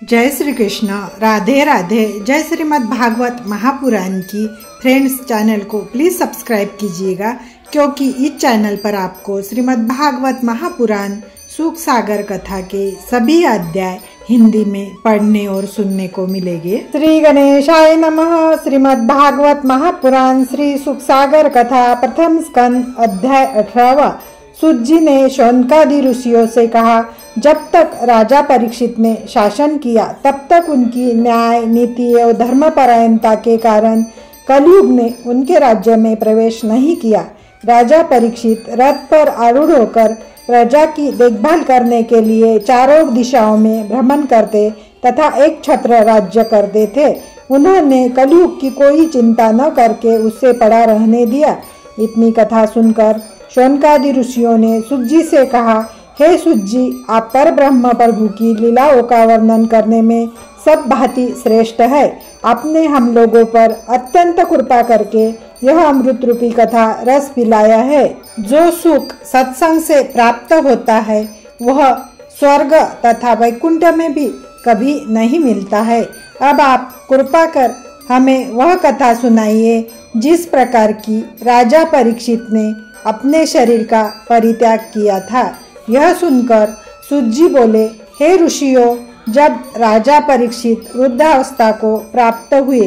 जय श्री कृष्ण, राधे राधे। जय श्रीमद् भागवत महापुराण की फ्रेंड्स चैनल को प्लीज सब्सक्राइब कीजिएगा, क्योंकि इस चैनल पर आपको श्रीमद् भागवत महापुराण सुख सागर कथा के सभी अध्याय हिंदी में पढ़ने और सुनने को मिलेंगे। श्री गणेशाय नमः। श्रीमद् भागवत महापुराण श्री सुख सागर कथा प्रथम स्कंद अध्याय 18। सूत जी ने शौनकादि ऋषियों से कहा, जब तक राजा परीक्षित ने शासन किया तब तक उनकी न्याय नीति और धर्मपरायणता के कारण कलयुग ने उनके राज्य में प्रवेश नहीं किया। राजा परीक्षित रथ पर आरूढ़ होकर प्रजा की देखभाल करने के लिए चारों दिशाओं में भ्रमण करते तथा एक छत्र राज्य करते थे। उन्होंने कलयुग की कोई चिंता न करके उससे पड़ा रहने दिया। इतनी कथा सुनकर शौनकादि ऋषियों ने सूत जी से कहा, हे सूत जी, आप पर ब्रह्म प्रभु की लीलाओं का वर्णन करने में सब भांति श्रेष्ठ है। आपने हम लोगों पर अत्यंत कृपा करके यह अमृत रूपी कथा रस पिलाया है। जो सुख सत्संग से प्राप्त होता है वह स्वर्ग तथा वैकुंठ में भी कभी नहीं मिलता है। अब आप कृपा कर हमें वह कथा सुनाइए जिस प्रकार की राजा परीक्षित ने अपने शरीर का परित्याग किया था। यह सुनकर सूत जी बोले, हे ऋषियों, जब राजा परीक्षित वृद्धावस्था को प्राप्त हुए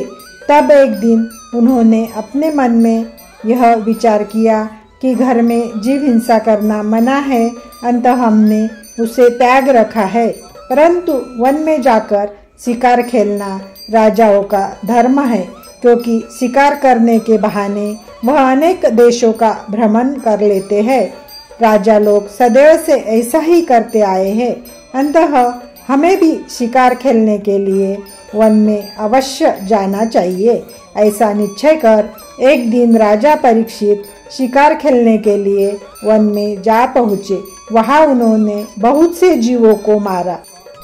तब एक दिन उन्होंने अपने मन में यह विचार किया कि घर में जीव हिंसा करना मना है, अतः हमने उसे त्याग रखा है। परंतु वन में जाकर शिकार खेलना राजाओं का धर्म है, क्योंकि शिकार करने के बहाने वह अनेक देशों का भ्रमण कर लेते हैं। राजा लोग सदैव से ऐसा ही करते आए हैं, अतः हमें भी शिकार खेलने के लिए वन में अवश्य जाना चाहिए। ऐसा निश्चय कर एक दिन राजा परीक्षित शिकार खेलने के लिए वन में जा पहुँचे। वहाँ उन्होंने बहुत से जीवों को मारा।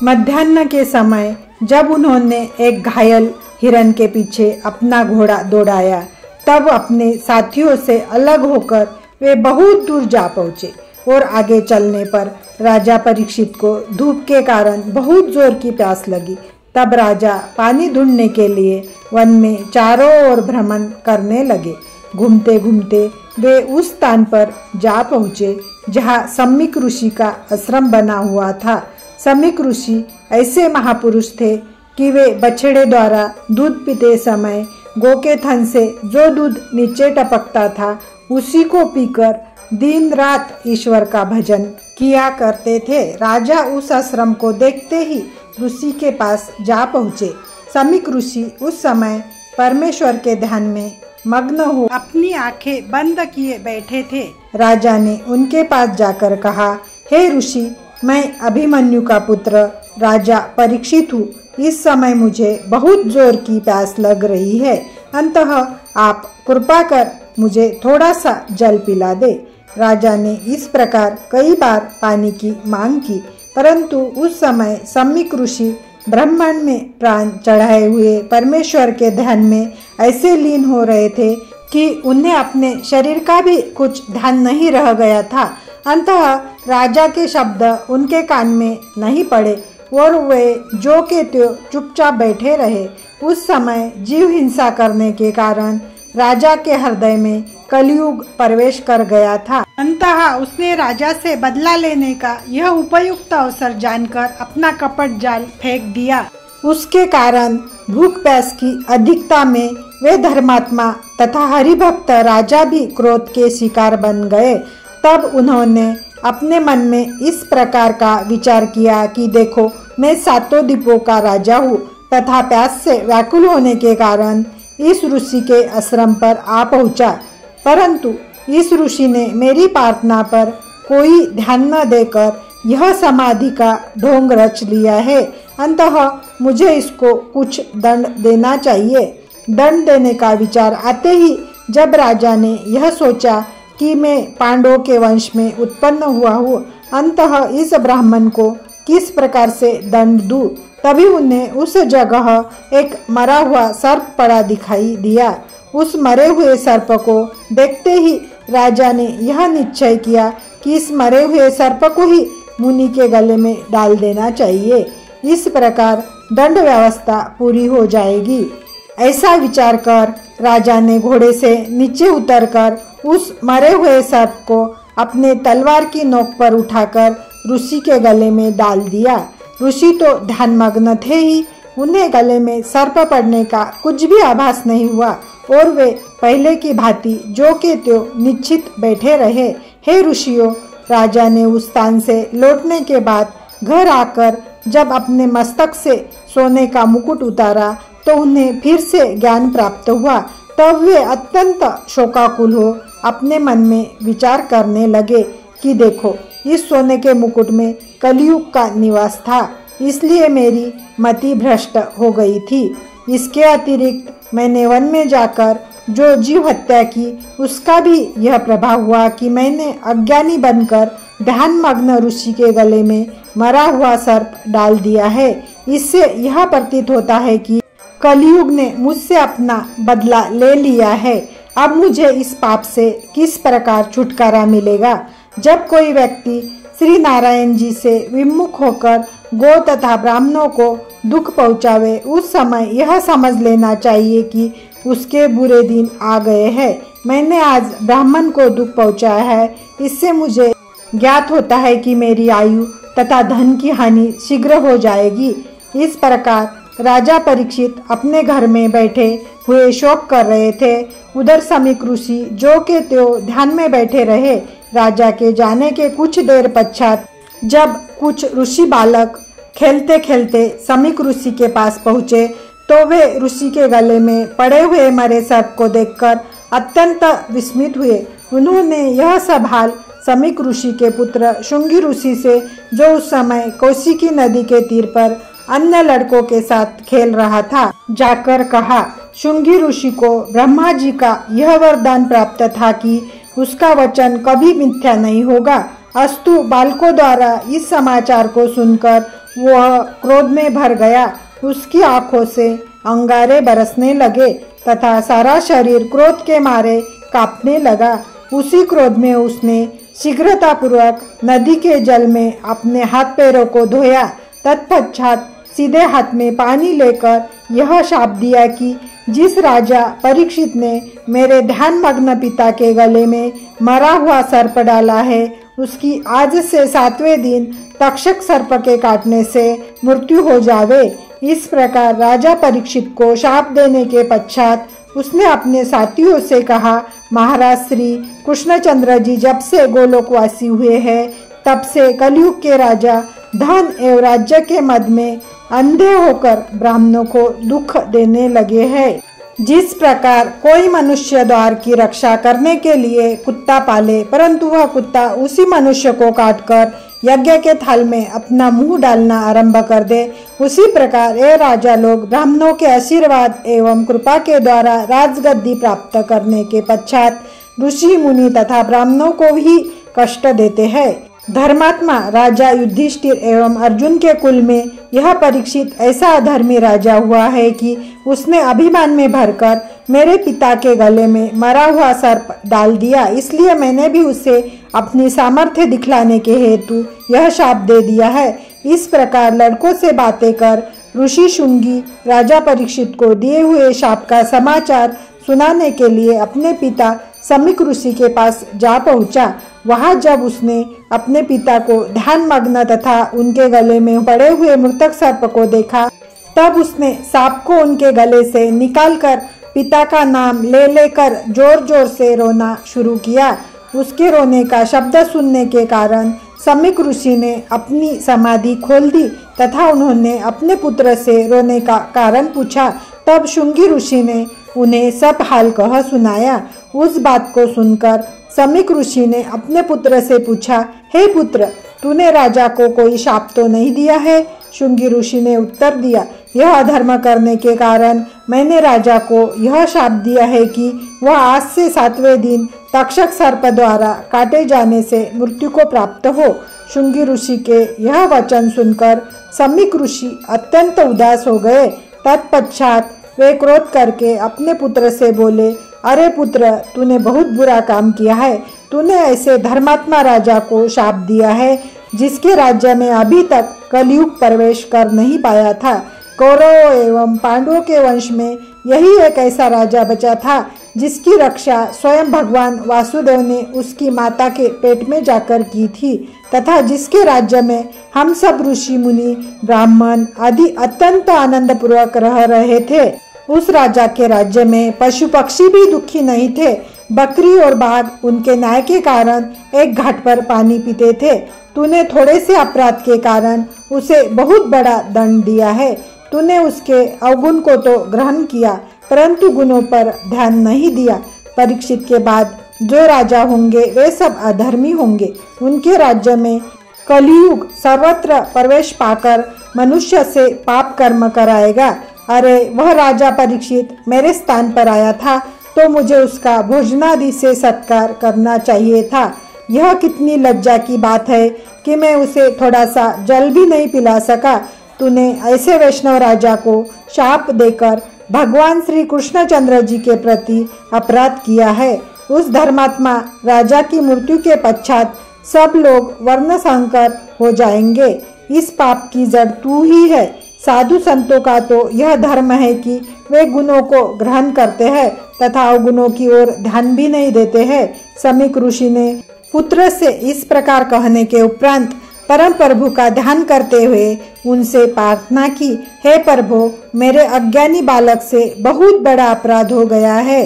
मध्याह्न के समय जब उन्होंने एक घायल हिरण के पीछे अपना घोड़ा दौड़ाया, तब अपने साथियों से अलग होकर वे बहुत दूर जा पहुँचे और आगे चलने पर राजा परीक्षित को धूप के कारण बहुत जोर की प्यास लगी। तब राजा पानी ढूंढने के लिए वन में चारों ओर भ्रमण करने लगे। घूमते घूमते वे उस स्थान पर जा पहुँचे जहाँ सम्मिक ऋषि का आश्रम बना हुआ था। सम्मिक ऋषि ऐसे महापुरुष थे कि वे बछड़े द्वारा दूध पीते समय गौ के थन से जो दूध नीचे टपकता था उसी को पीकर दिन रात ईश्वर का भजन किया करते थे। राजा उस आश्रम को देखते ही ऋषि के पास जा पहुँचे। सम्मिक ऋषि उस समय परमेश्वर के ध्यान में मग्न हो अपनी आंखें बंद किए बैठे थे। राजा ने उनके पास जाकर कहा, हे ऋषि, मैं अभिमन्यु का पुत्र राजा परीक्षित हूँ। इस समय मुझे बहुत जोर की प्यास लग रही है, अतः आप कृपा कर मुझे थोड़ा सा जल पिला दे। राजा ने इस प्रकार कई बार पानी की मांग की, परंतु उस समय सम्मिक ऋषि ब्रह्मांड में प्राण चढ़ाए हुए परमेश्वर के ध्यान में ऐसे लीन हो रहे थे कि उन्हें अपने शरीर का भी कुछ ध्यान नहीं रह गया था। अतः राजा के शब्द उनके कान में नहीं पड़े और वे जो के त्यों चुपचाप बैठे रहे। उस समय जीव हिंसा करने के कारण राजा के हृदय में कलयुग प्रवेश कर गया था। अंततः उसने राजा से बदला लेने का यह उपयुक्त अवसर जानकर अपना कपट जाल फेंक दिया। उसके कारण भूख प्यास की अधिकता में वे धर्मात्मा तथा हरिभक्त राजा भी क्रोध के शिकार बन गए। तब उन्होंने अपने मन में इस प्रकार का विचार किया कि देखो, मैं सातों द्वीपों का राजा हूँ तथा प्यास से व्याकुल होने के कारण इस ऋषि के आश्रम पर आ पहुँचा, परंतु इस ऋषि ने मेरी प्रार्थना पर कोई ध्यान न देकर यह समाधि का ढोंग रच लिया है। अतः मुझे इसको कुछ दंड देना चाहिए। दंड देने का विचार आते ही जब राजा ने यह सोचा कि मैं पांडवों के वंश में उत्पन्न हुआ हूँ, अतः इस ब्राह्मण को किस प्रकार से दंड दूं, तभी उन्हें उस जगह एक मरा हुआ सर्प पड़ा दिखाई दिया। उस मरे हुए सर्प को देखते ही राजा ने यह निश्चय किया कि इस मरे हुए सर्प को ही मुनि के गले में डाल देना चाहिए। इस प्रकार दंड व्यवस्था पूरी हो जाएगी। ऐसा विचार कर राजा ने घोड़े से नीचे उतरकर उस मरे हुए सर्प को अपने तलवार की नोक पर उठाकर ऋषि के गले में डाल दिया। ऋषि तो ध्यानमग्न थे ही, उन्हें गले में सर्प पड़ने का कुछ भी आभास नहीं हुआ और वे पहले की भांति जो के त्यों निश्चित बैठे रहे। हे ऋषियों, राजा ने उस स्थान से लौटने के बाद घर आकर जब अपने मस्तक से सोने का मुकुट उतारा तो उन्हें फिर से ज्ञान प्राप्त हुआ। तब वे अत्यंत शोकाकुल हो अपने मन में विचार करने लगे कि देखो, इस सोने के मुकुट में कलयुग का निवास था, इसलिए मेरी मति भ्रष्ट हो गई थी। इसके अतिरिक्त मैंने वन में जाकर जो जीव हत्या की उसका भी यह प्रभाव हुआ कि मैंने अज्ञानी बनकर ध्यानमग्न ऋषि के गले में मरा हुआ सर्प डाल दिया है। इससे यह प्रतीत होता है कि कलयुग ने मुझसे अपना बदला ले लिया है। अब मुझे इस पाप से किस प्रकार छुटकारा मिलेगा? जब कोई व्यक्ति श्री नारायण जी से विमुख होकर गौ तथा ब्राह्मणों को दुख पहुँचावे, उस समय यह समझ लेना चाहिए कि उसके बुरे दिन आ गए हैं। मैंने आज ब्राह्मण को दुख पहुँचाया है, इससे मुझे ज्ञात होता है कि मेरी आयु तथा धन की हानि शीघ्र हो जाएगी। इस प्रकार राजा परीक्षित अपने घर में बैठे हुए शोक कर रहे थे। उधर समीक ऋषि जो के त्यों ध्यान में बैठे रहे। राजा के जाने के कुछ देर पश्चात जब कुछ ऋषि बालक खेलते खेलते समीक ऋषि के पास पहुँचे तो वे ऋषि के गले में पड़े हुए मरे सर्प को देखकर अत्यंत विस्मित हुए। उन्होंने यह सब हाल समीक ऋषि के पुत्र शुंगी ऋषि से, जो उस समय कौशिकी नदी के तीर पर अन्य लड़कों के साथ खेल रहा था, जाकर कहा। शुंगी ऋषि को ब्रह्मा जी का यह वरदान प्राप्त था कि उसका वचन कभी मिथ्या नहीं होगा। अस्तु बालकों द्वारा इस समाचार को सुनकर वह क्रोध में भर गया। उसकी आंखों से अंगारे बरसने लगे तथा सारा शरीर क्रोध के मारे कांपने लगा। उसी क्रोध में उसने शीघ्रतापूर्वक नदी के जल में अपने हाथ पैरों को धोया। तत्पश्चात सीधे हाथ में पानी लेकर यह शाप दिया कि जिस राजा परीक्षित ने मेरे ध्यानमग्न पिता के गले में मरा हुआ सर्प डाला है, उसकी आज से 7वें दिन तक्षक सर्प के काटने से मृत्यु हो जावे। इस प्रकार राजा परीक्षित को शाप देने के पश्चात उसने अपने साथियों से कहा, महाराज श्री कृष्णचंद्र जी जब से गोलोकवासी हुए हैं, तब से कलयुग के राजा धन एवं राज्य के मद में अंधे होकर ब्राह्मणों को दुख देने लगे हैं। जिस प्रकार कोई मनुष्य द्वार की रक्षा करने के लिए कुत्ता पाले, परंतु वह कुत्ता उसी मनुष्य को काटकर यज्ञ के थाल में अपना मुंह डालना आरंभ कर दे, उसी प्रकार ये राजा लोग ब्राह्मणों के आशीर्वाद एवं कृपा के द्वारा राजगद्दी प्राप्त करने के पश्चात ऋषि मुनि तथा ब्राह्मणों को भी कष्ट देते हैं। धर्मात्मा राजा युधिष्ठिर एवं अर्जुन के कुल में यह परीक्षित ऐसा अधर्मी राजा हुआ है कि उसने अभिमान में भरकर मेरे पिता के गले में मरा हुआ सर्प डाल दिया। इसलिए मैंने भी उसे अपनी सामर्थ्य दिखलाने के हेतु यह शाप दे दिया है। इस प्रकार लड़कों से बातें कर ऋषि शुंगी राजा परीक्षित को दिए हुए शाप का समाचार सुनाने के लिए अपने पिता समीक ऋषि के पास जा पहुंचा। वहां जब उसने अपने पिता को ध्यानमग्न तथा उनके गले में पड़े हुए मृतक सर्प को देखा, तब उसने सांप को उनके गले से निकालकर पिता का नाम ले लेकर जोर जोर से रोना शुरू किया। उसके रोने का शब्द सुनने के कारण समीक ऋषि ने अपनी समाधि खोल दी तथा उन्होंने अपने पुत्र से रोने का कारण पूछा। तब शुंगी ऋषि ने उन्हें सब हाल कह सुनाया। उस बात को सुनकर समीक ऋषि ने अपने पुत्र से पूछा, हे पुत्र, तूने राजा को कोई शाप तो नहीं दिया है? शुंगी ऋषि ने उत्तर दिया, यह अधर्म करने के कारण मैंने राजा को यह शाप दिया है कि वह आज से 7वें दिन तक्षक सर्प द्वारा काटे जाने से मृत्यु को प्राप्त हो। शुंगी ऋषि के यह वचन सुनकर समीक ऋषि अत्यंत उदास हो गए। तत्पश्चात वे क्रोध करके अपने पुत्र से बोले, अरे पुत्र, तूने बहुत बुरा काम किया है। तूने ऐसे धर्मात्मा राजा को शाप दिया है जिसके राज्य में अभी तक कलयुग प्रवेश कर नहीं पाया था। कौरवों एवं पांडवों के वंश में यही एक ऐसा राजा बचा था जिसकी रक्षा स्वयं भगवान वासुदेव ने उसकी माता के पेट में जाकर की थी तथा जिसके राज्य में हम सब ऋषि मुनि ब्राह्मण आदि अत्यंत आनंद पूर्वक रह रहे थे। उस राजा के राज्य में पशु पक्षी भी दुखी नहीं थे। बकरी और बाघ उनके न्याय के कारण एक घाट पर पानी पीते थे। तूने थोड़े से अपराध के कारण उसे बहुत बड़ा दंड दिया है। तूने उसके अवगुण को तो ग्रहण किया परंतु गुणों पर ध्यान नहीं दिया। परीक्षित के बाद जो राजा होंगे वे सब अधर्मी होंगे। उनके राज्य में कलयुग सर्वत्र प्रवेश पाकर मनुष्य से पाप कर्म कराएगा। अरे वह राजा परीक्षित मेरे स्थान पर आया था तो मुझे उसका भोजनादि से सत्कार करना चाहिए था। यह कितनी लज्जा की बात है कि मैं उसे थोड़ा सा जल भी नहीं पिला सका। तूने ऐसे वैष्णव राजा को शाप देकर भगवान श्री कृष्णचंद्र जी के प्रति अपराध किया है। उस धर्मात्मा राजा की मृत्यु के पश्चात सब लोग वर्ण संकर हो जाएंगे। इस पाप की जड़ तू ही है। साधु संतों का तो यह धर्म है कि वे गुणों को ग्रहण करते हैं तथा अवगुणों की ओर ध्यान भी नहीं देते हैं। समीक ऋषि ने पुत्र से इस प्रकार कहने के उपरांत परम प्रभु का ध्यान करते हुए उनसे प्रार्थना की, हे प्रभु, मेरे अज्ञानी बालक से बहुत बड़ा अपराध हो गया है,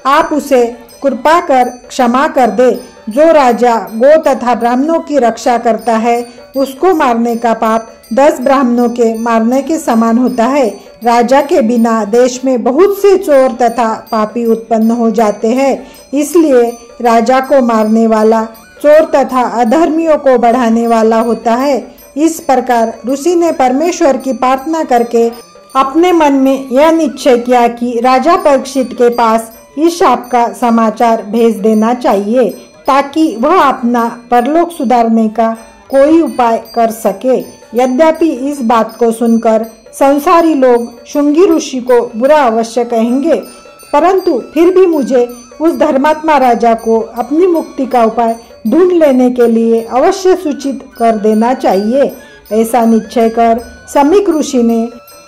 आप उसे कृपा कर क्षमा कर दे। जो राजा गो तथा ब्राह्मणों की रक्षा करता है उसको मारने का पाप 10 ब्राह्मणों के मारने के समान होता है। राजा के बिना देश में बहुत से चोर तथा पापी उत्पन्न हो जाते हैं। इसलिए राजा को मारने वाला चोर तथा अधर्मियों को बढ़ाने वाला होता है। इस प्रकार ऋषि ने परमेश्वर की प्रार्थना करके अपने मन में यह निश्चय किया कि राजा परीक्षित के पास इस शाप का समाचार भेज देना चाहिए ताकि वह अपना परलोक सुधारने का कोई उपाय कर सके। यद्यपि इस बात को सुनकर संसारी लोग शुंगी ऋषि को बुरा अवश्य कहेंगे परंतु फिर भी मुझे उस धर्मात्मा राजा को अपनी मुक्ति का उपाय ढूंढ लेने के लिए अवश्य सूचित कर देना चाहिए। ऐसा निश्चय कर समीक ऋषि ने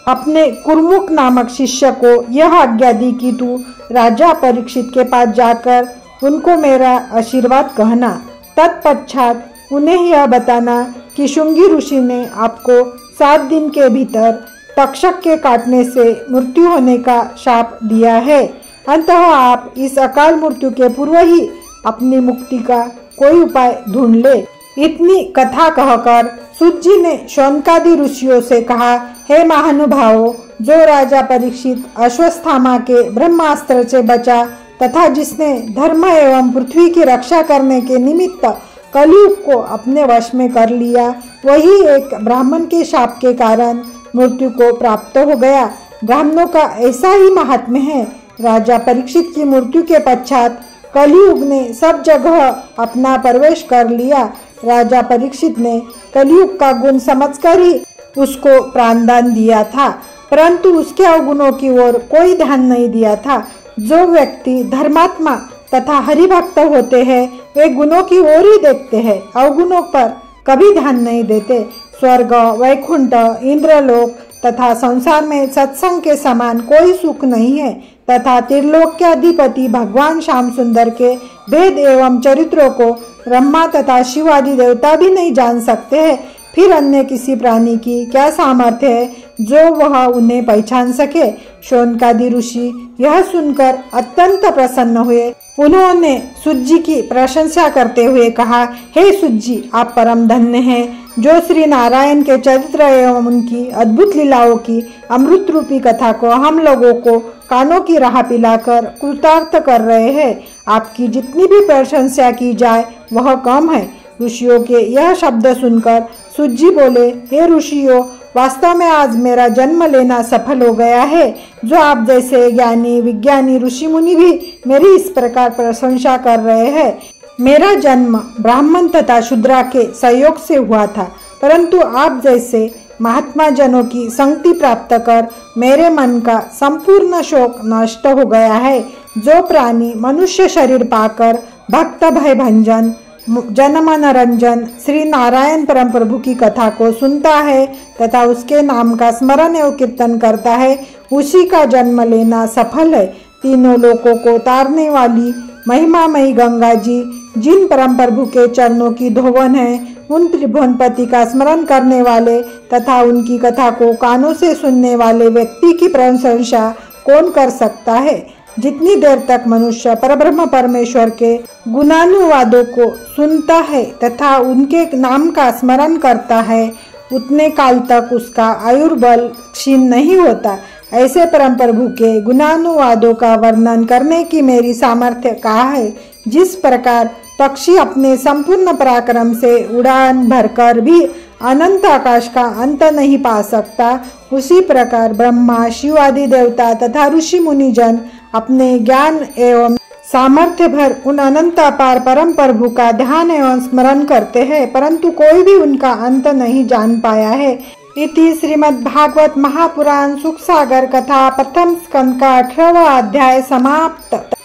अपने कुर्मुक नामक शिष्य को यह आज्ञा दी कि तू राजा परीक्षित के पास जाकर उनको मेरा आशीर्वाद कहना। तत्पश्चात उन्हें यह बताना कि शुंगी ऋषि ने आपको 7 दिन के भीतर तक्षक के काटने से मृत्यु होने का शाप दिया है। अतः आप इस अकाल मृत्यु के पूर्व ही अपनी मुक्ति का कोई उपाय ढूंढ ले। इतनी कथा कहकर सूत जी ने शौनकादि ऋषियों से कहा, हे महानुभावों, जो राजा परीक्षित अश्वत्थामा के ब्रह्मास्त्र से बचा तथा जिसने धर्म एवं पृथ्वी की रक्षा करने के निमित्त कलयुग को अपने वश में कर लिया, वही एक ब्राह्मण के शाप के कारण मृत्यु को प्राप्त हो गया। ब्राह्मणों का ऐसा ही महात्म्य है। राजा परीक्षित की मृत्यु के पश्चात कलयुग ने सब जगह अपना प्रवेश कर लिया। राजा परीक्षित ने कलयुग का गुण समझकर ही उसको प्राणदान दिया था परंतु उसके अवगुणों की ओर कोई ध्यान नहीं दिया था। जो व्यक्ति धर्मात्मा तथा हरिभक्त होते हैं वे गुणों की ओर ही देखते हैं, अवगुणों पर कभी ध्यान नहीं देते। स्वर्ग, वैकुंठ, इंद्रलोक तथा संसार में सत्संग के समान कोई सुख नहीं है तथा त्रिलोक के अधिपति भगवान श्याम सुंदर के भेद एवं चरित्रों को ब्रह्मा तथा शिव आदि देवता भी नहीं जान सकते हैं। फिर अन्य किसी प्राणी की क्या सामर्थ्य है जो वह उन्हें पहचान सके। शौनकादि ऋषि यह सुनकर अत्यंत प्रसन्न हुए। उन्होंने सूत जी की प्रशंसा करते हुए कहा, हे सूत जी, आप परम धन्य हैं जो श्री नारायण के चरित्र एवं उनकी अद्भुत लीलाओं की अमृत रूपी कथा को हम लोगों को कानों की राह पिलाकर कृतार्थ कर रहे हैं। आपकी जितनी भी प्रशंसा की जाए वह कम है। ऋषियों के यह शब्द सुनकर सूत जी बोले, हे ऋषियों, वास्तव में आज मेरा जन्म लेना सफल हो गया है। जो आप जैसे ज्ञानी विज्ञानी ऋषि मुनि भी मेरी इस प्रकार प्रशंसा कर रहे हैं। मेरा जन्म ब्राह्मण तथा शूद्रा के सहयोग से हुआ था परंतु आप जैसे महात्मा जनों की संगति प्राप्त कर मेरे मन का संपूर्ण शोक नष्ट हो गया है। जो प्राणी मनुष्य शरीर पाकर भक्त भय भंजन जनमनोरंजन श्री नारायण परम प्रभु की कथा को सुनता है तथा उसके नाम का स्मरण एवं कीर्तन करता है, उसी का जन्म लेना सफल है। तीनों लोकों को तारने वाली महिमामयी गंगा जी जिन परम प्रभु के चरणों की धोवन है, उन त्रिभुवनपति का स्मरण करने वाले तथा उनकी कथा को कानों से सुनने वाले व्यक्ति की प्रशंसा कौन कर सकता है। जितनी देर तक मनुष्य परब्रह्म परमेश्वर के गुणानुवादों को सुनता है तथा उनके नाम का स्मरण करता है, उतने काल तक उसका आयुर्बल क्षीण नहीं होता। ऐसे परम प्रभु के गुणानुवादों का वर्णन करने की मेरी सामर्थ्य कहाँ है। जिस प्रकार पक्षी अपने संपूर्ण पराक्रम से उड़ान भरकर भी अनंत आकाश का अंत नहीं पा सकता, उसी प्रकार ब्रह्मा शिव आदि देवता तथा ऋषि मुनि जन अपने ज्ञान एवं सामर्थ्य भर उन अनंत अपार परम प्रभु का ध्यान एवं स्मरण करते हैं, परंतु कोई भी उनका अंत नहीं जान पाया है। इति श्रीमद् भागवत महापुराण सुख सागर कथा प्रथम स्कंद का 18वां अध्याय समाप्त।